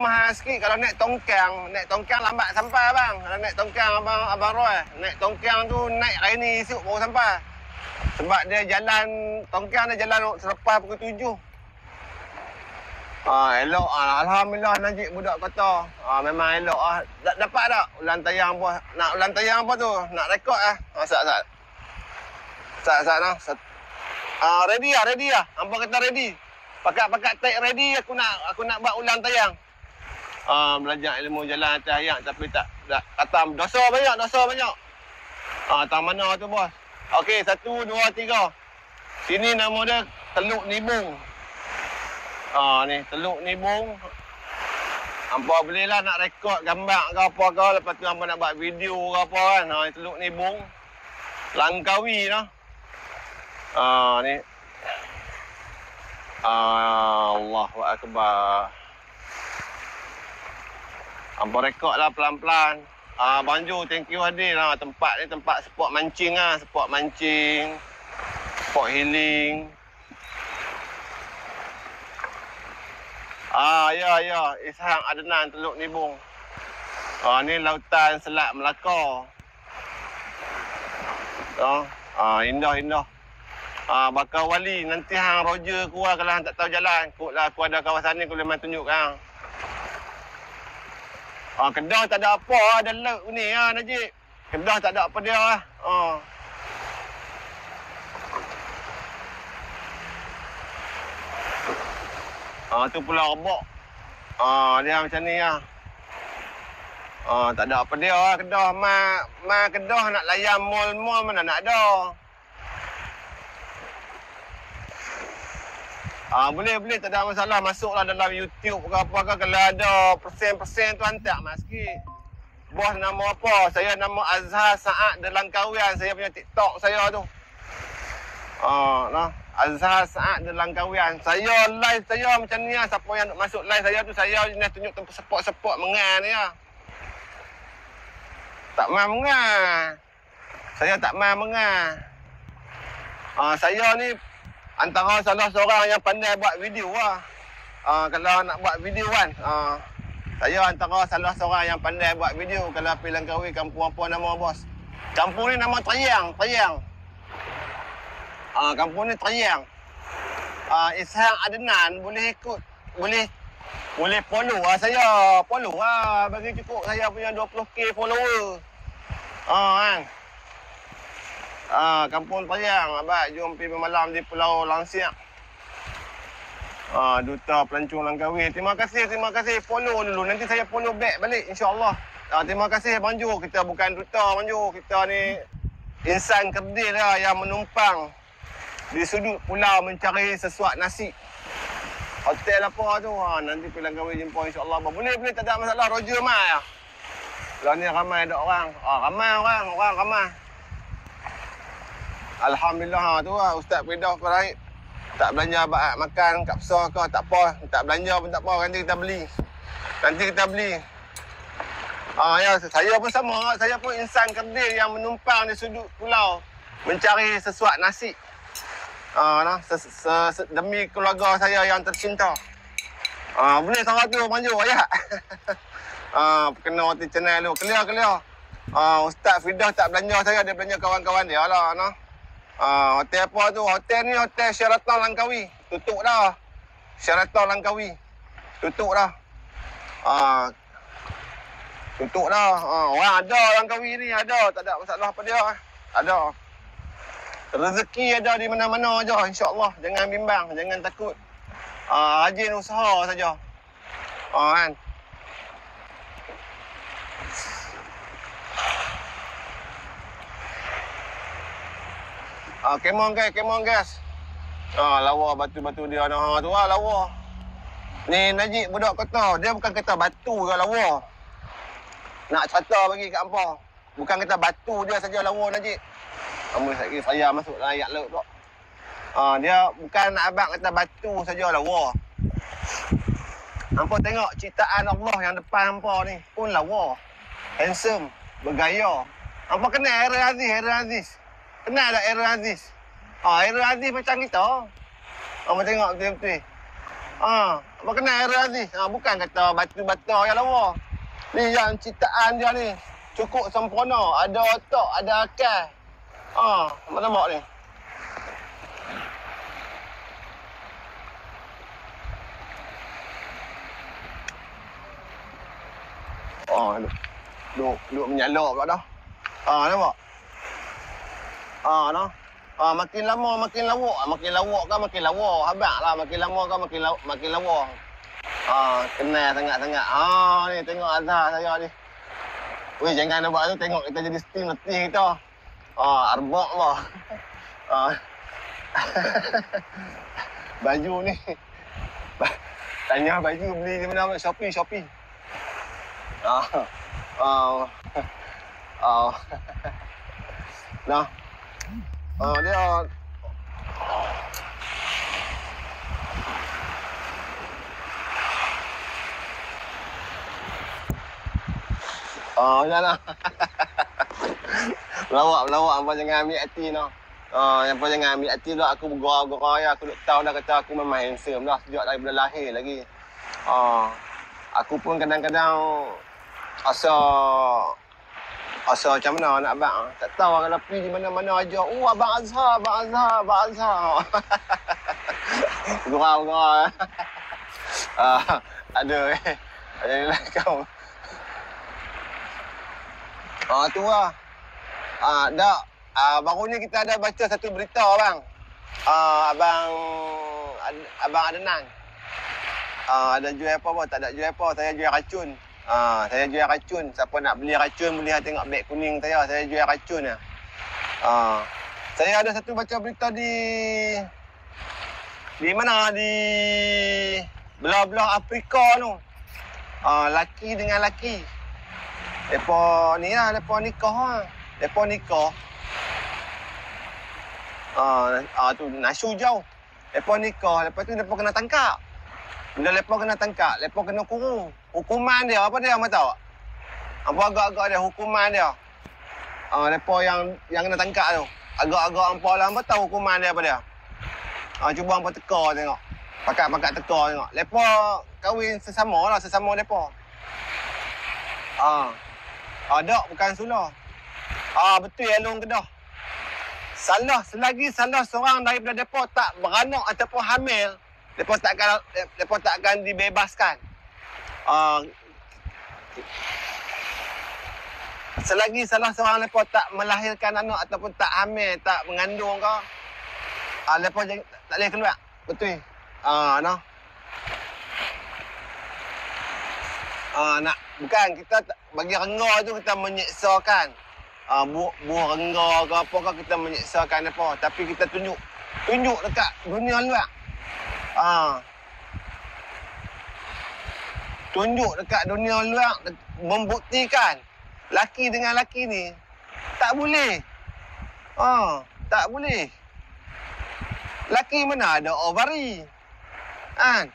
mahal sikit kalau naik tongkang. Naik tongkang lambat sampai bang. Kalau naik tongkang abang Roy, naik tongkang tu naik hari ni esok baru sampai. Sebab dia jalan tongkang dia jalan selepas pukul 7. Elok alhamdulillah Najib budak kota. Memang elok dapat tak ulang tayang apa? Nak ulang tayang apa tu? Nak rekod sat. Ready lah. Hampa kata ready. Pakat take ready aku nak buat ulang tayang. Belajar ilmu jalan atas ayak tapi tak kata dosa banyak. Tak mana tu bos. Okey, 1 2 3. Sini nama dia Teluk Nibung. Ni Teluk Nibung. Hampa bolehlah nak rekod gambar ke apa ke, lepas tu hampa nak buat video ke apa kan. Teluk Nibung. Langkawi dah. Ni. Allahu Akbar. Hampa rekod lah pelan-pelan. Bang Jo, thank you Adil. Tempat ni tempat spot mancing spot mancing. Spot healing. Ya. Ishak Adnan, Teluk Nibung. Ni lautan Selat Melaka. Indah. Bakar Wali, nanti hang Roger keluar kalau hang tak tahu jalan. Kotlah aku ada kawasan ni, aku boleh main tunjuk hang. Kedah tak ada apa, ada laut ni Najib. Kedah tak ada apa dia tu Pulau Rebok. Dia macam ni tak ada apa dia Kedah. Kedah nak layan mall mana nak ada. Boleh tak ada masalah. Masuklah dalam YouTube ke apa ke. Kalau ada persen tu hantar mas sikit. Bos nama apa? Saya nama Azhar Saad Delangkawian. Saya punya TikTok saya tu. Azhar Saad Delangkawian. Saya live saya macam ni Siapa yang nak masuk live saya tu, saya jenis tunjuk tempat support mengan ni Tak main mengan. Saya tak main mengan. Saya ni antara salah seorang yang pandai buat video kalau nak buat video kan. Saya antara salah seorang yang pandai buat video. Kalau pergi Langkawi, kampung apa nama bos? Kampung ni nama Triang. Kampung ni Triang. Ishak Adnan boleh ikut. Boleh follow saya. Follow bagi cukup saya punya 20k follower. Kan. Kampung Triang. Abang jom pergi bermalam di Pulau Langsiak. Duta Pelancong Langkawi. Terima kasih. Follow dulu. Nanti saya follow back balik insya-Allah. Terima kasih Bang Jo. Kita bukan duta Bang Jo. Kita ni insan kerdil yang menumpang di sudut pulau mencari sesuap nasi. Hotel apa tu? Nanti pergi Langkawi jumpa insya-Allah. Boleh tak ada masalah. Roger mai. Kalau ni ramai ada orang. Ramai orang. Alhamdulillah tu Ustaz Firdaus Farahid. Tak belanja makan kat besar ke tak apa. Tak belanja pun tak apa. Nanti kita beli. Saya pun sama. Saya pun insan kerdil yang menumpang di sudut pulau mencari sesuap nasi. Demi keluarga saya yang tercinta. Boleh sama tu manju ya. Kena hati channel tu. Clear. Ustaz Firdaus tak belanja saya, dia belanja kawan-kawan dia lah. Hotel apa tu? Hotel ni Hotel Sheraton Langkawi. Tutup dah. Sheraton Langkawi. Tutup dah. Orang ada Langkawi ni, ada. Tak ada masalah apa dia. Ada. Rezeki ada di mana-mana je insya-Allah. Jangan bimbang, jangan takut. Rajin usaha saja. Kan. Kemon guys. Lawa batu-batu dia tu lawa. Ni Najib budak kata, dia bukan kata batu ke lawa. Nak cerita bagi kat hangpa. Bukan kata batu dia saja lawa Najib. Saya masuk dalam ayat laut tu. Dia bukan nak abang kata batu saja lawa. Hangpa tengok ciptaan Allah yang depan hangpa ni pun lawa. Handsome, bergaya. Hangpa kenal Aaron Aziz. Kenal tak Aaron Aziz? Aaron Aziz macam kita. Hangpa tengok betul-betul. Apa kena area ni? Bukan kata batu-batu yang lawa. Ni yang ciptaan dia ni. Cukup sempurna. Ada otak, ada akal. Mana nampak ni? Duk menyalak pula dah. Nampak? Noh. Makin lama makin lawak. Makin lawak kan makin lawa. Habaq lah makin lama kan makin lawa. Kenal sangat-sangat. Ni tengok Azhar saya ni. Weh, jangan nampak tu, tengok kita jadi steam letih kita. Arbak lah. Baju ni. Tanya baju beli di mana? Shopee. Nah. Dia janganlah. Melawak apa jangan ambil hati noh. Yang apa jangan ambil hati pula aku bergurau-gurau ya. Aku tahu dah kata aku memang handsome dah sejak daripada lahir lagi. Aku pun kadang-kadang asa macam mana nak abang. Tak tahu kalau pergi di mana-mana aja. Abang Azhar. Gurau-gurau. Aduh. Ayolah kau. Tu lah. Baru ni kita ada baca satu berita abang. Abang Adnan. Ada jual apa pun? Tak ada jual apa. Saya jual racun. Saya jual racun. Siapa nak beli racun boleh tengok beg kuning saya. Saya jual racun ya. Saya ada satu baca berita di mana? Di belah-belah Afrika tu. Laki dengan laki. Depa ni lah, depa nikah lah. Depa nikah. Tu nasu jauh. Depa nikah, lepas tu depa kena tangkap. Bila depa kena tangkap, depa kena kurung. Hukuman dia apa dia, tahu tak? Apa agak-agak dia hukuman dia? Depa yang kena tangkap tu. Agak-agak hampa lah, hampa tahu hukuman dia apa dia? Cuba hampa teka tengok. Pakat-pakat teka tengok. Depa kahwin sesama depa. Tak, bukan sulah. Betul Along Kedah. Selagi salah seorang daripada depa tak beranak ataupun hamil, depa tak akan dibebaskan. Selagi salah seorang depa tak melahirkan anak ataupun tak hamil, tak mengandung ke, depa tak boleh keluar. Betul. Noh. Bukan kita bagi rengga tu kita menyeksakan. Buah rengga ke apa ke kita menyeksakan depa, tapi kita tunjuk dekat dunia luar. Tunjuk dekat dunia luar, membuktikan laki dengan laki ni tak boleh. Tak boleh. Laki mana ada ovari. Kan?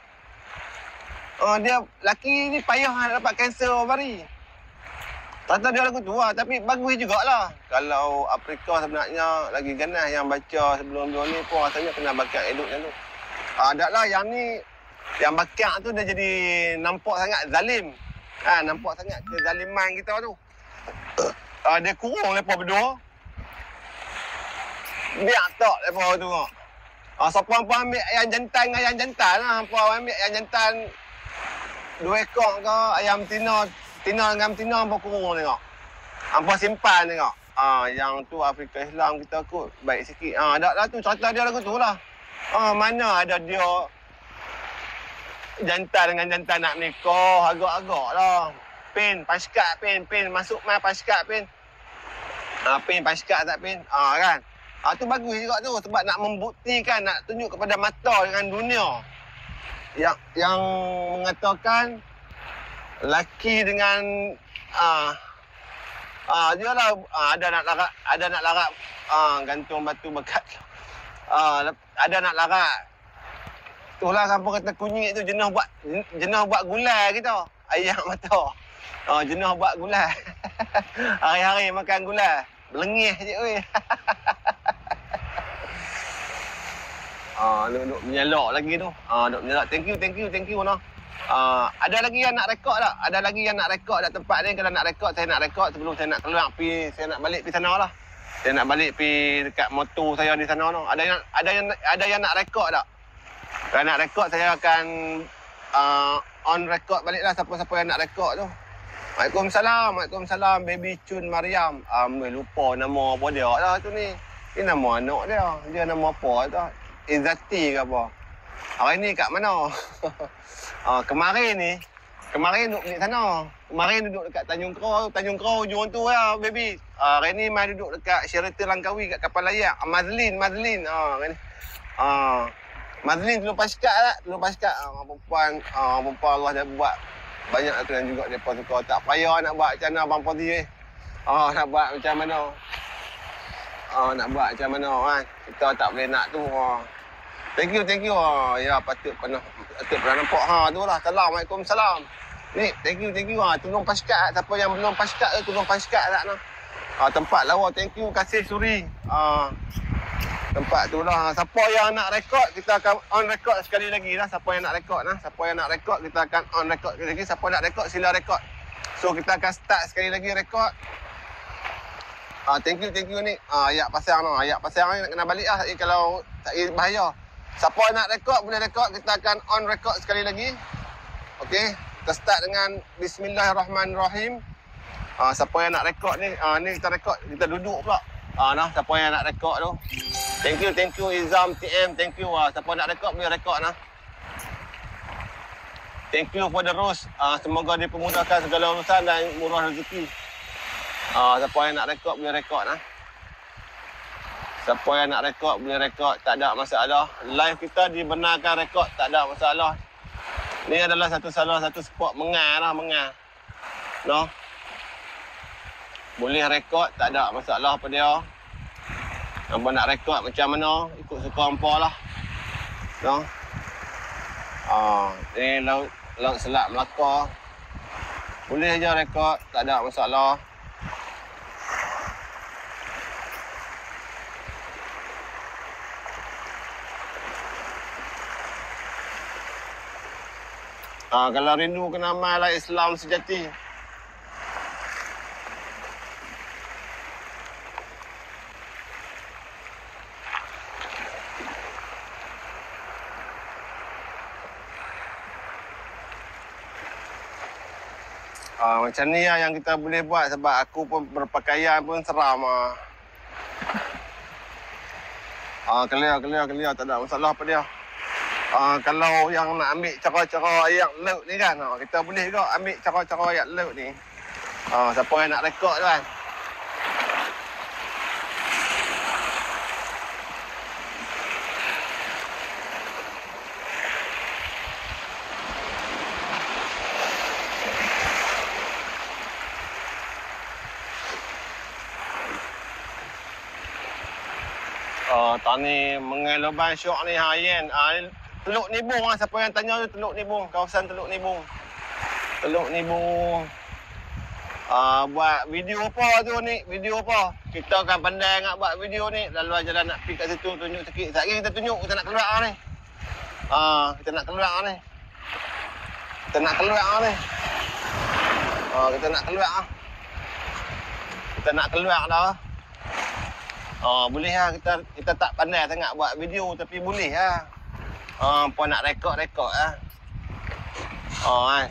Dia laki ni payah nak dapat kanser ovari. Tata dia lagu tu lah, tapi bagus jugalah. Kalau Afrika sebenarnya lagi ganas yang baca sebelum-sebelum ni pun rasanya kena bakar elok macam tu. Taklah yang ni, yang bakar tu dia jadi nampak sangat zalim. Nampak sangat kezaliman kita tu. Dia kurung mereka berdua. Biar tak mereka tu. Siapa hampa ambil ayam jantan lah. Hampa ambil ayam jantan 2 ekor ke ayam tina dengan betina hampa kurung tengok. Hampa simpan tengok. Yang tu Afrika Islam kita kot baik sikit. Dah tu cerita dia lagu tu lah. Mana ada dia jantan dengan jantan nak nikah, agak-agak lah. Pin, paskat pin, masuk mai paskat pin. Pin paskat tak pin. Kan? Tu bagus juga tu sebab nak membuktikan, nak tunjuk kepada mata dengan dunia. Yang mengatakan laki dengan dia lah ada nak larat gantung batu bekat. Ada nak larat. Itulah kampung kata kunyit tu jenah buat gulai kita. Ayam mata. Jenah buat gulai. Hari-hari makan gulai. Belengih je oi. Duk menyalak lagi tu. Duk menyalak. Thank you noh. Ada lagi yang nak rekod tak? Ada lagi yang nak rekod tak tempat ni? Kalau nak rekod, saya nak rekod sebelum saya nak keluar saya nak balik pergi sana lah. Saya nak balik pergi dekat motor saya di sana tu. Ada yang nak rekod tak? Kalau nak rekod, saya akan on rekod balik lah siapa-siapa yang nak rekod tu. Waalaikumsalam, Baby Chun Mariam. Lupa nama apa dia lah tu ni. Ini nama anak dia. Dia nama apa tu? Izzati ke apa? Hari ni kat mana? Kemarin duduk di sana. Kemarin duduk dekat Tanjung Kerau hujung tu lah, baby. Hari ni mai duduk dekat Sheraton Langkawi kat kapal layak. Mazlin. Mazlin tolong paskat lah. Perempuan Allah dah buat banyak tu yang juga depa suka. Tak payah nak buat macam mana abang Fadhi. Nak buat macam mana? Nak buat macam mana kan? Kita tak boleh nak tu. Thank you. Ya, patut pernah nampak tu lah. Assalamualaikum. Ni, thank you. Tolong paskat. Siapa yang belum paskat tolong paskat tak noh. Tempat lawa. Thank you, kasih Suri. Tempat tu lah. Siapa yang nak rekod, kita akan on rekod sekali lagi lah. Siapa yang nak rekod lah. Siapa yang nak rekod, kita akan on rekod sekali lagi. Siapa nak rekod, sila rekod. So, kita akan start sekali lagi rekod. Thank you ni. Ayat pasang noh. Ayat pasang ni nak kena balik lah. Kalau tak bahaya. Siapa nak rekod, boleh rekod. Kita akan on rekod sekali lagi. Okey. Kita start dengan Bismillahirrahmanirrahim. Siapa yang nak rekod ni, ni kita rekod. Kita duduk pula. Siapa yang nak rekod tu. Thank you Izam TM. Thank you. Siapa nak rekod, boleh rekod nah. Thank you for the rose. Semoga dipermudahkan segala urusan dan murah rezeki. Siapa yang nak rekod, boleh rekod nah. Siapa yang nak rekod, boleh rekod. Tak ada masalah. Live kita dibenarkan rekod. Tak ada masalah. Ni adalah salah satu spot mengar. No? Boleh rekod. Tak ada masalah apa dia. Hampa nak rekod macam mana, ikut suka hampa lah. No? Ni Laut Selat Melaka. Boleh je rekod. Tak ada masalah. Kalau rindu kena amallah Islam sejati. Macam ni lah yang kita boleh buat sebab aku pun berpakaian pun seram. Clear. Tak ada masalah apa dia. Kalau yang nak ambil cara-cara ayat laut ni kan, kita boleh juga ambil cara-cara ayat laut ni. Siapa yang nak rekod tu kan. Tani mengeloban syok ni Yen. Teluk Nibung lah. Siapa yang tanya tu Teluk Nibung. Kawasan Teluk Nibung. Buat video apa tu ni? Video apa? Kita akan pandai nak buat video ni. Lalu jalan nak pergi kat situ tunjuk sikit. Sekejap kita tunjuk. Kita nak keluar ni. Kita nak keluar ni. Kita nak keluar dah. Boleh lah. Kita tak pandai sangat buat video. Tapi boleh lah. Puan nak rekod lah. Kan.